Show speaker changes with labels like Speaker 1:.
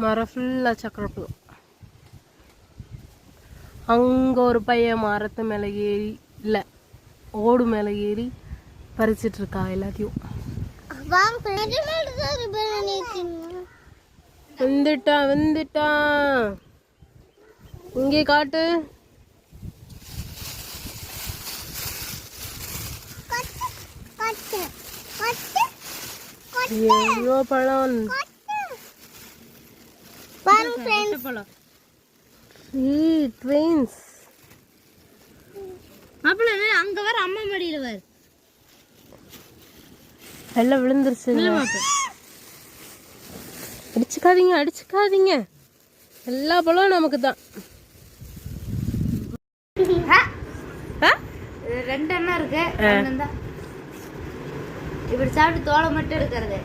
Speaker 1: மரம் ஃபுல்லாக சக்கரைப்பழம். அங்கே ஒரு பையன் மரத்து மேலே ஏறி இல்லை ஓடு மேலே ஏறி பறிச்சிட்டு இருக்கா எல்லாத்தையும். வந்துட்டான் இங்கே காட்டு. எவ்வளோ பழம்
Speaker 2: அங்க வர அம்மா மடியில வர
Speaker 1: எல்லாம் விழுந்துருச்சு. அடிச்சுக்காதீங்க எல்லா பழம் நமக்கு தான்.
Speaker 2: 2 அண்ணா இருக்கு. இப்படி சாப்பிட்டு தோலை மட்டும் எடுக்கிறது.